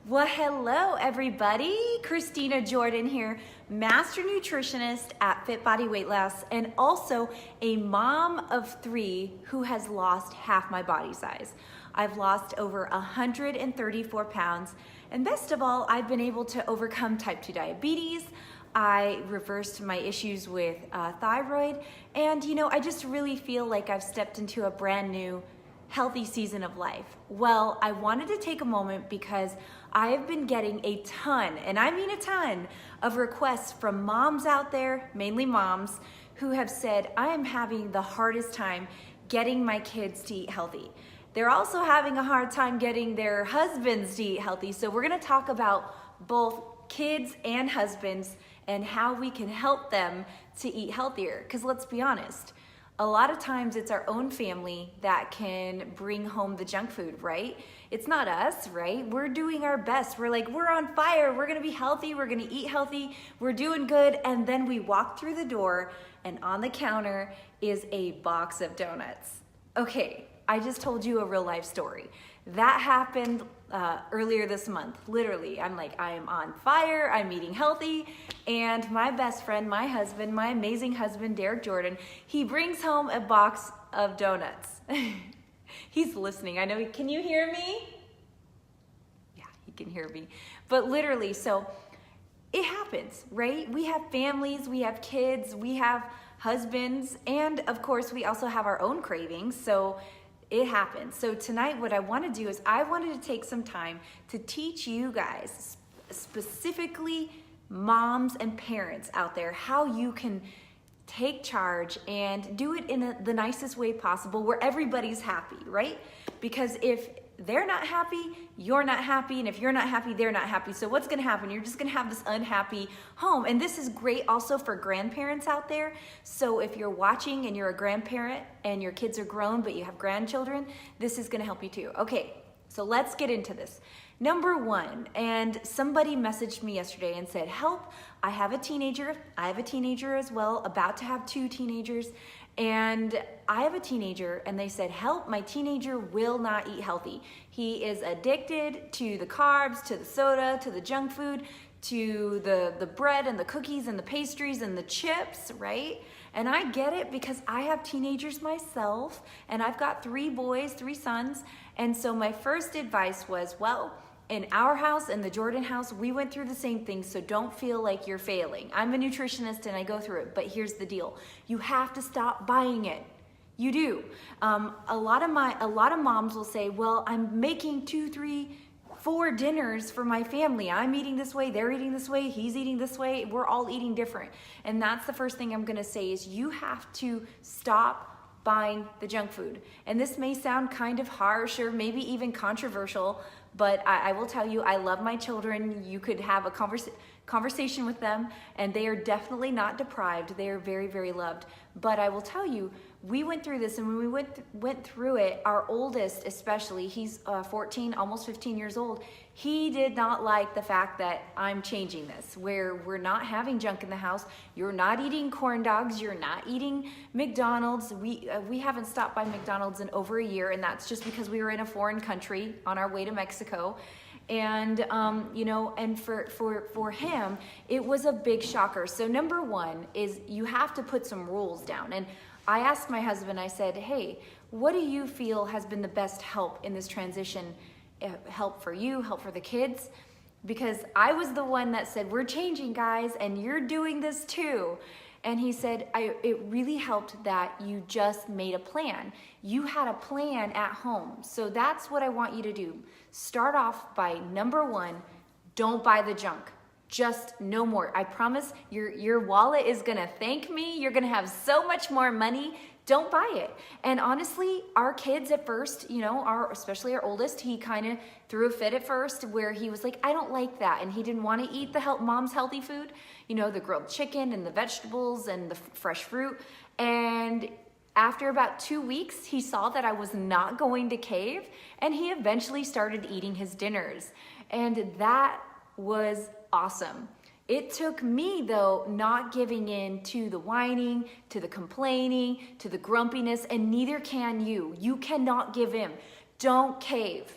Well, hello everybody. Christina Jordan here, Master Nutritionist at Fitbodyweightloss, and also a mom of 3 who has lost half my body size. I've lost over 134 pounds, and best of all, I've been able to overcome type 2 diabetes. I reversed my issues with thyroid, and I just really feel like I've stepped into a brand new healthy season of life. Well, I wanted to take a moment because I have been getting a ton, and I mean a ton, of requests from moms out there, mainly moms, who have said, I am having the hardest time getting my kids to eat healthy. They're also having a hard time getting their husbands to eat healthy. So we're gonna talk about both kids and husbands and how we can help them to eat healthier. Because let's be honest, a lot of times it's our own family that can bring home the junk food, right? It's not us, right? We're doing our best. We're like, we're on fire. We're gonna be healthy. We're gonna eat healthy. We're doing good. And then we walk through the door and on the counter is a box of donuts. Okay, I just told you a real life story. That happened earlier this month. Literally, I'm like, I am on fire, I'm eating healthy, and my best friend, my husband, my amazing husband, Derek Jordan, he brings home a box of donuts. He's listening, I know, can you hear me? Yeah, he can hear me. But literally, so it happens, right? We have families, we have kids, we have husbands, and of course, we also have our own cravings, so it happens. So tonight what I want to do is I wanted to take some time to teach you guys, specifically moms and parents out there, how you can take charge and do it in the nicest way possible where everybody's happy, right? Because if they're not happy, you're not happy, and if you're not happy, they're not happy. So what's gonna happen? You're just gonna have this unhappy home. And this is great also for grandparents out there. So if you're watching and you're a grandparent and your kids are grown but you have grandchildren, this is gonna help you too. Okay, so let's get into this. Number 1, and somebody messaged me yesterday and said, help, I have a teenager. I have a teenager as well, about to have 2 teenagers. And I have a teenager, and they said, help, my teenager will not eat healthy. He is addicted to the carbs, to the soda, to the junk food, to the bread and the cookies and the pastries and the chips, right? And I get it because I have teenagers myself, and I've got 3 boys, 3 sons. And so my first advice was, well, in our house, in the Jordan house, we went through the same thing, so don't feel like you're failing. I'm a nutritionist and I go through it, but here's the deal. You have to stop buying it. You do. A lot of moms will say, well, I'm making 2, 3, 4 dinners for my family. I'm eating this way, they're eating this way, he's eating this way, we're all eating different. And that's the first thing I'm gonna say is you have to stop buying the junk food. And this may sound kind of harsh or maybe even controversial, but I will tell you, I love my children. You could have a conversation with them, and they are definitely not deprived. They are very, very loved. But I will tell you, we went through this, and when we went through it, our oldest especially, he's 14, almost 15 years old, he did not like the fact that I'm changing this, where we're not having junk in the house, you're not eating corn dogs, you're not eating McDonald's. We haven't stopped by McDonald's in over a year, and that's just because we were in a foreign country on our way to Mexico. And and for him, it was a big shocker. So number 1 is you have to put some rules down. And I asked my husband, I said, hey, what do you feel has been the best help in this transition? Help for you, help for the kids? Because I was the one that said, we're changing, guys, and you're doing this too. And he said, it really helped that you just made a plan. You had a plan at home. So that's what I want you to do. Start off by number 1, don't buy the junk. Just no more. I promise your wallet is gonna thank me. You're gonna have so much more money. Don't buy it. And honestly, our kids at first, especially our oldest, he kind of threw a fit at first where he was like, I don't like that. And he didn't want to eat the mom's healthy food, the grilled chicken and the vegetables and the fresh fruit. And after about 2 weeks, he saw that I was not going to cave, and he eventually started eating his dinners. And that was awesome. It took me, though, not giving in to the whining, to the complaining, to the grumpiness, and neither can you. You cannot give in. Don't cave.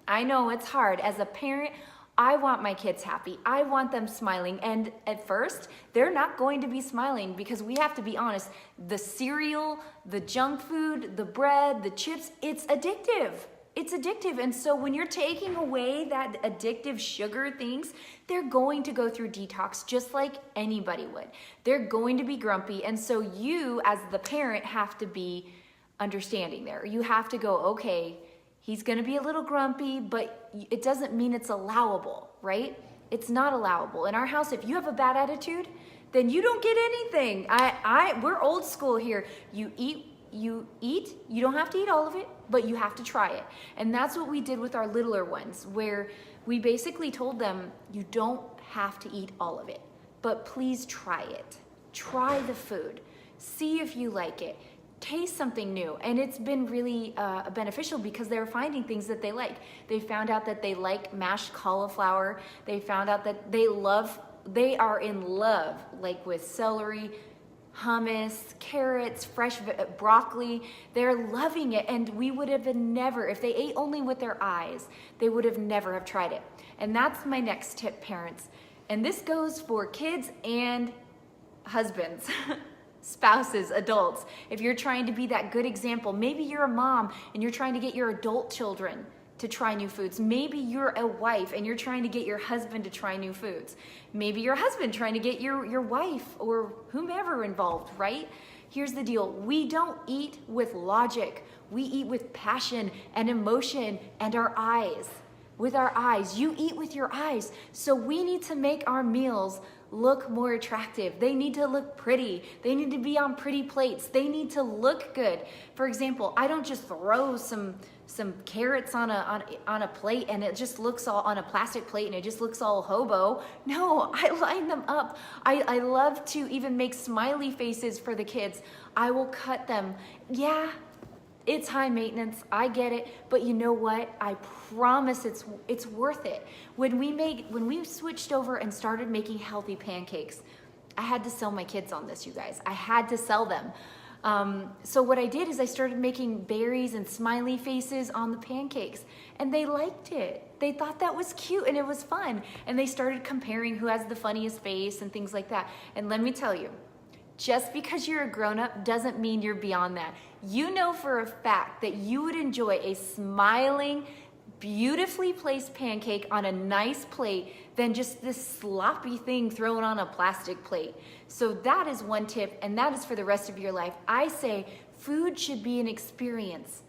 I know it's hard. As a parent, I want my kids happy. I want them smiling. And at first, they're not going to be smiling because we have to be honest. The cereal, the junk food, the bread, the chips, it's addictive. It's addictive. And so when you're taking away that addictive sugar things, they're going to go through detox just like anybody would. They're going to be grumpy. And so you, as the parent, have to be understanding there. You have to go, okay, he's going to be a little grumpy, but it doesn't mean it's allowable, right? It's not allowable. In our house, if you have a bad attitude, then you don't get anything. We're old school here. You eat, you don't have to eat all of it, but you have to try it. And that's what we did with our littler ones, where we basically told them, you don't have to eat all of it, but please try it. Try the food. See if you like it. Taste something new. And it's been really beneficial because they're finding things that they like. They found out that they like mashed cauliflower. They found out that they are in love, like with celery, hummus, carrots, fresh broccoli. They're loving it. And we would have never, if they ate only with their eyes, they would have never have tried it. And that's my next tip, parents. And this goes for kids and husbands. Spouses, adults. If you're trying to be that good example, maybe you're a mom and you're trying to get your adult children to try new foods. Maybe you're a wife and you're trying to get your husband to try new foods. Maybe your husband trying to get your wife or whomever involved, right? Here's the deal. We don't eat with logic. We eat with passion and emotion and our eyes. With our eyes. You eat with your eyes. So we need to make our meals look more attractive. They need to look pretty. They need to be on pretty plates. They need to look good. For example, I don't just throw some carrots on a plate and it just looks all on a plastic plate and it just looks all hobo. No, I line them up. I love to even make smiley faces for the kids. I will cut them. Yeah, it's high maintenance, I get it, but you know what? I promise it's worth it. When we switched over and started making healthy pancakes, I had to sell my kids on this, you guys. I had to sell them. So what I did is I started making berries and smiley faces on the pancakes, and they liked it. They thought that was cute and it was fun, and they started comparing who has the funniest face and things like that. And let me tell you, just because you're a grown-up doesn't mean you're beyond that. You know for a fact that you would enjoy a smiling, beautifully placed pancake on a nice plate than just this sloppy thing thrown on a plastic plate. So that is one tip, and that is for the rest of your life. I say food should be an experience,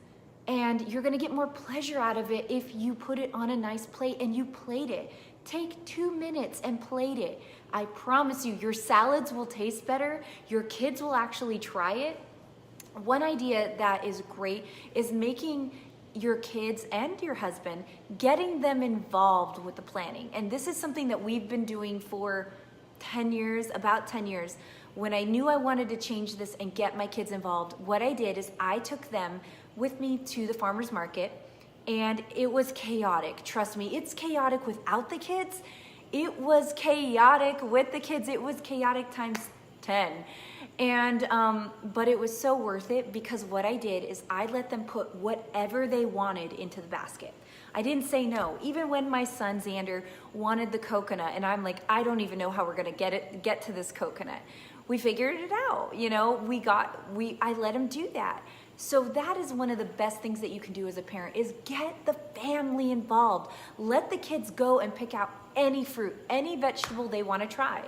and you're gonna get more pleasure out of it if you put it on a nice plate and you plate it. Take 2 minutes and plate it. I promise you, your salads will taste better. Your kids will actually try it. One idea that is great is making your kids and your husband, getting them involved with the planning. And this is something that we've been doing for 10 years, about 10 years. When I knew I wanted to change this and get my kids involved, what I did is I took them with me to the farmer's market, and it was chaotic. Trust me, it's chaotic without the kids. It was chaotic with the kids. It was chaotic times 10. And, but it was so worth it because what I did is I let them put whatever they wanted into the basket. I didn't say no. Even when my son Xander wanted the coconut, and I'm like, I don't even know how we're gonna get to this coconut. We figured it out, you know, I let him do that. So that is one of the best things that you can do as a parent is get the family involved. Let the kids go and pick out any fruit, any vegetable they want to try.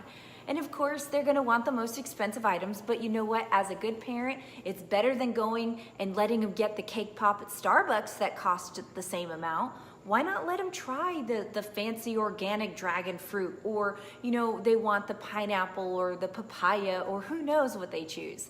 And of course, they're gonna want the most expensive items, but you know what? As a good parent, it's better than going and letting them get the cake pop at Starbucks that cost the same amount. Why not let them try the fancy organic dragon fruit, or, you know, they want the pineapple or the papaya, or who knows what they choose.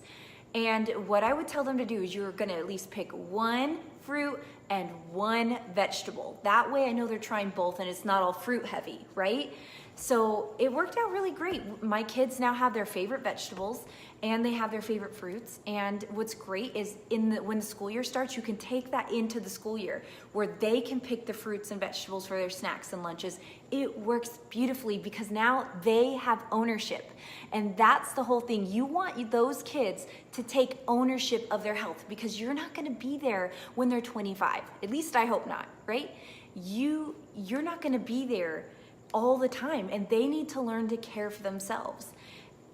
And what I would tell them to do is you're gonna at least pick one fruit and one vegetable. That way I know they're trying both and it's not all fruit heavy, right? So it worked out really great. My kids now have their favorite vegetables and they have their favorite fruits. And what's great is when the school year starts, you can take that into the school year where they can pick the fruits and vegetables for their snacks and lunches. It works beautifully because now they have ownership. And that's the whole thing. You want those kids to take ownership of their health because you're not gonna be there when they're 25. At least I hope not, right? You're not gonna be there all the time, and they need to learn to care for themselves.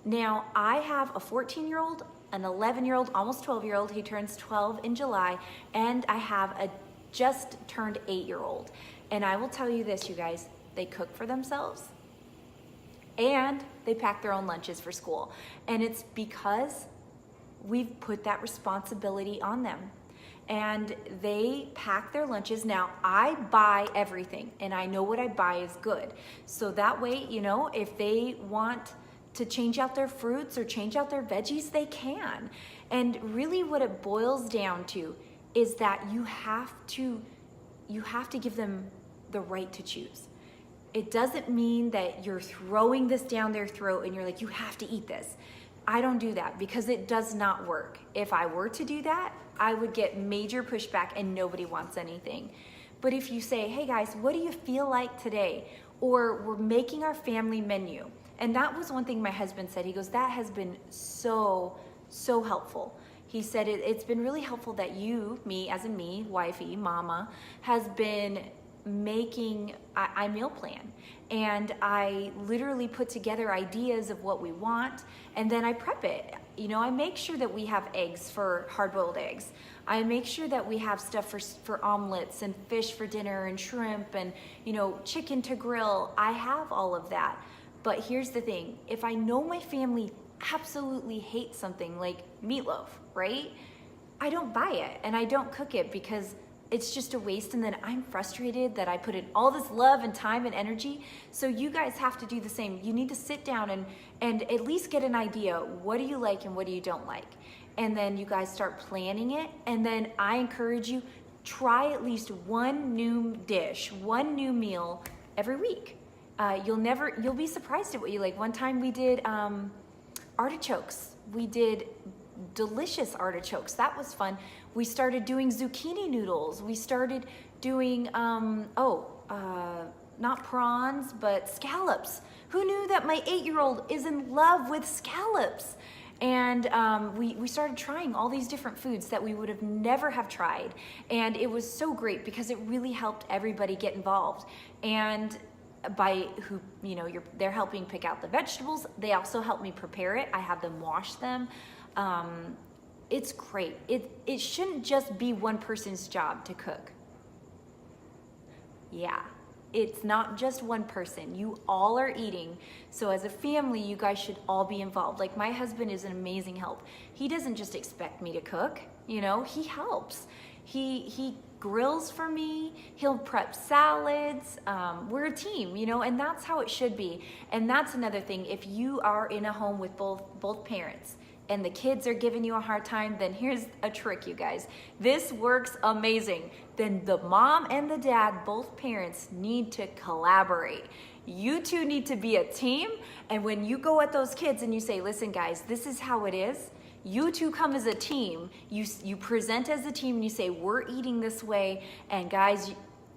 Now, I have a 14-year-old, an 11-year-old, almost 12-year-old. He turns 12 in July, and I have a just turned 8-year-old. And I will tell you this, you guys, they cook for themselves and they pack their own lunches for school. And it's because we've put that responsibility on them. And they pack their lunches. Now, I buy everything, and I know what I buy is good. So that way, you know, if they want to change out their fruits or change out their veggies, they can. And really what it boils down to is that you have to give them the right to choose. It doesn't mean that you're throwing this down their throat and you're like, you have to eat this. I don't do that because it does not work. If I were to do that, I would get major pushback and nobody wants anything. But if you say, hey guys, what do you feel like today? Or we're making our family menu. And that was one thing my husband said. He goes, that has been so helpful. He said, it's been really helpful that you, me, as in me, wifey, mama, has been making, I meal plan. And I literally put together ideas of what we want, and then I prep it. You know, I make sure that we have eggs for hard-boiled eggs. I make sure that we have stuff for omelets and fish for dinner and shrimp and, you know, chicken to grill. I have all of that. But here's the thing. If I know my family absolutely hates something like meatloaf, right? I don't buy it and I don't cook it because it's just a waste, and then I'm frustrated that I put in all this love and time and energy. So you guys have to do the same. You need to sit down and at least get an idea. What do you like and what do you don't like? And then you guys start planning it. And then I encourage you, try at least one new dish, one new meal every week. You'll be surprised at what you like. One time we did artichokes. We did delicious artichokes. That was fun. We started doing zucchini noodles. We started doing, not prawns, but scallops. Who knew that my 8-year-old is in love with scallops? And we started trying all these different foods that we would have never have tried. And it was so great because it really helped everybody get involved. And they're helping pick out the vegetables. They also help me prepare it. I have them wash them. It's great. It shouldn't just be one person's job to cook. Yeah, it's not just one person. You all are eating. So as a family, you guys should all be involved. Like my husband is an amazing help. He doesn't just expect me to cook, you know, he helps. He grills for me, he'll prep salads. We're a team, you know, and that's how it should be. And that's another thing. If you are in a home with both parents, and the kids are giving you a hard time, then here's a trick, you guys. This works amazing. Then the mom and the dad, both parents, need to collaborate. You two need to be a team, and when you go at those kids and you say, listen guys, this is how it is, you two come as a team, you present as a team and you say, we're eating this way, and guys,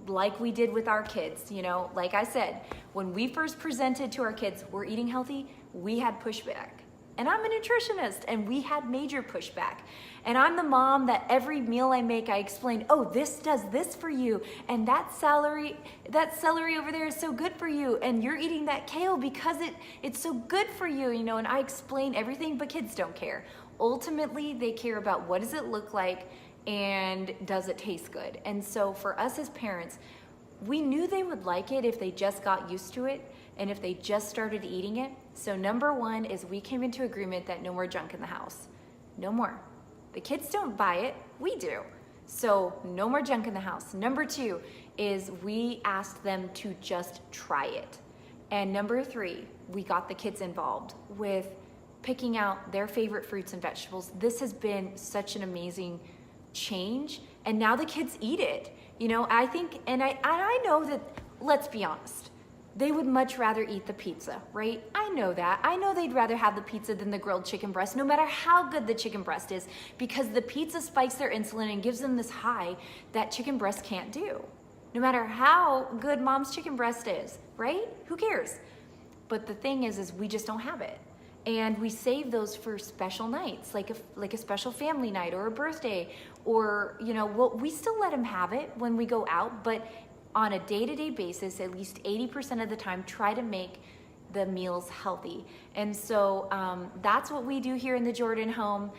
like we did with our kids, you know, like I said, when we first presented to our kids, we're eating healthy, we had pushback. And I'm a nutritionist, and we had major pushback. And I'm the mom that every meal I make, I explain, oh, this does this for you, and that celery over there is so good for you, and you're eating that kale because it's so good for you, you know, and I explain everything, but kids don't care. Ultimately, they care about what does it look like and does it taste good. And so for us as parents, we knew they would like it if they just got used to it and if they just started eating it. So number one is we came into agreement that no more junk in the house. No more. The kids don't buy it, we do. So no more junk in the house. Number two is we asked them to just try it. And number three, we got the kids involved with picking out their favorite fruits and vegetables. This has been such an amazing change. And now the kids eat it. You know, I think, and I know that, let's be honest, they would much rather eat the pizza, right? I know that. I know they'd rather have the pizza than the grilled chicken breast, no matter how good the chicken breast is, because the pizza spikes their insulin and gives them this high that chicken breast can't do. No matter how good mom's chicken breast is, right? Who cares? But the thing is we just don't have it. And we save those for special nights, like a special family night or a birthday, or, you know, we still let them have it when we go out, but on a day-to-day basis, at least 80% of the time, try to make the meals healthy. And so that's what we do here in the Jordan home.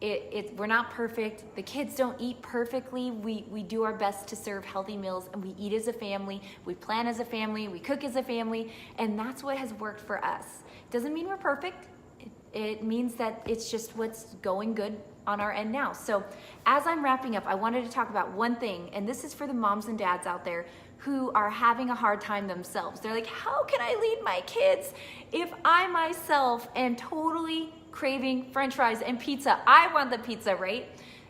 We're not perfect. The kids don't eat perfectly. We do our best to serve healthy meals, and we eat as a family. We plan as a family. We cook as a family, and that's what has worked for us. Doesn't mean we're perfect. It means that it's just what's going good on our end now. So as I'm wrapping up, I wanted to talk about one thing, and this is for the moms and dads out there who are having a hard time themselves. They're like, how can I lead my kids if I myself am totally craving French fries and pizza? I want the pizza, right?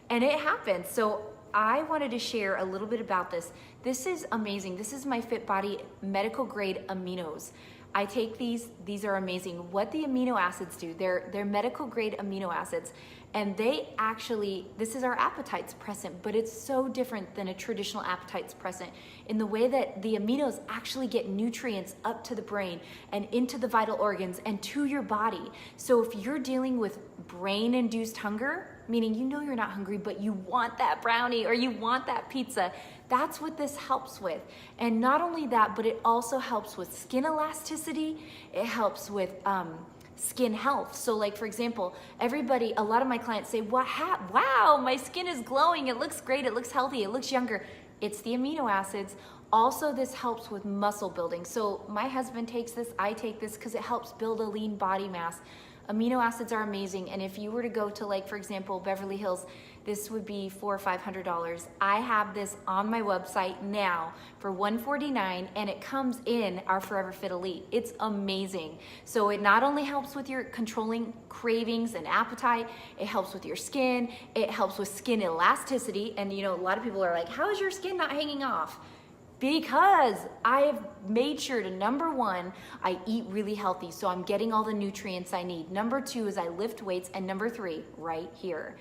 And it happens. So I wanted to share a little bit about this. This is amazing. This is my Fitbody medical grade aminos. I take these are amazing. What the amino acids do, they're medical grade amino acids, and they actually, this is our appetite suppressant, but it's so different than a traditional appetite suppressant in the way that the aminos actually get nutrients up to the brain and into the vital organs and to your body. So if you're dealing with brain-induced hunger, meaning you know you're not hungry, but you want that brownie or you want that pizza, that's what this helps with. And not only that, but it also helps with skin elasticity. It helps with skin health. So like, for example, a lot of my clients say, wow, my skin is glowing. It looks great. It looks healthy. It looks younger. It's the amino acids. Also, this helps with muscle building. So my husband takes this, I take this because it helps build a lean body mass. Amino acids are amazing, and if you were to go to, like, for example, Beverly Hills, this would be $400 or $500. I have this on my website now for $149, and it comes in our Forever Fit Elite. It's amazing. So it not only helps with your controlling cravings and appetite, it helps with your skin, it helps with skin elasticity, and you know, a lot of people are like, how is your skin not hanging off? Because I've made sure to, number one, I eat really healthy, so I'm getting all the nutrients I need. Number two is I lift weights, and number three, right here,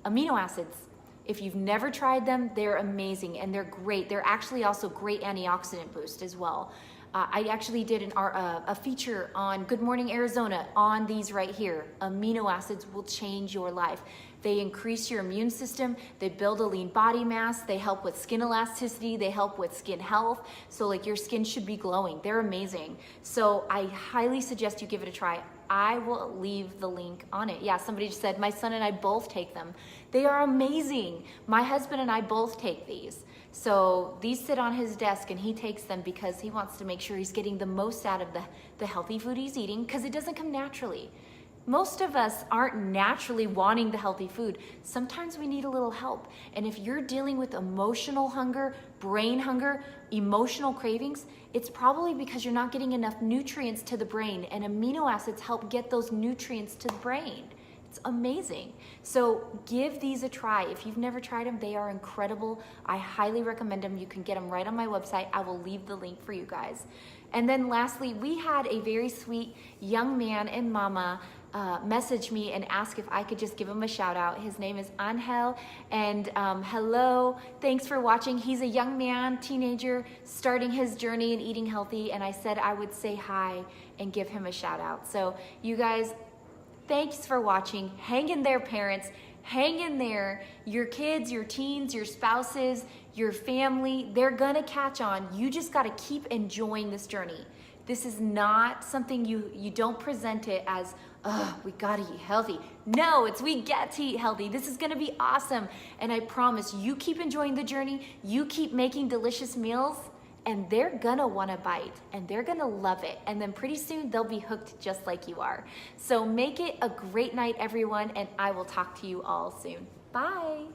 amino acids. If you've never tried them, they're amazing and they're great. They're actually also great antioxidant boost as well. I actually did a feature on Good Morning Arizona on these right here. Amino acids will change your life. They increase your immune system, they build a lean body mass, they help with skin elasticity, they help with skin health. So like your skin should be glowing. They're amazing. So I highly suggest you give it a try. I will leave the link on it. Yeah, somebody just said, my son and I both take them. They are amazing. My husband and I both take these. So these sit on his desk and he takes them because he wants to make sure he's getting the most out of the healthy food he's eating, because it doesn't come naturally. Most of us aren't naturally wanting the healthy food. Sometimes we need a little help. And if you're dealing with emotional hunger, brain hunger, emotional cravings, it's probably because you're not getting enough nutrients to the brain, and amino acids help get those nutrients to the brain. It's amazing. So give these a try. If you've never tried them, they are incredible. I highly recommend them. You can get them right on my website. I will leave the link for you guys. And then lastly, we had a very sweet young man and mama message me and ask if I could just give him a shout out. His name is Angel, and hello, thanks for watching. He's a young man, teenager, starting his journey in eating healthy, and I said I would say hi and give him a shout out. So you guys, thanks for watching. Hang in there, parents. Hang in there. Your kids, your teens, your spouses, your family, they're gonna catch on. You just gotta keep enjoying this journey. This is not something you don't present it as, oh, we gotta eat healthy. No, it's we get to eat healthy. This is gonna be awesome. And I promise, you keep enjoying the journey, you keep making delicious meals, and they're gonna wanna bite, and they're gonna love it. And then pretty soon, they'll be hooked just like you are. So make it a great night, everyone, and I will talk to you all soon. Bye.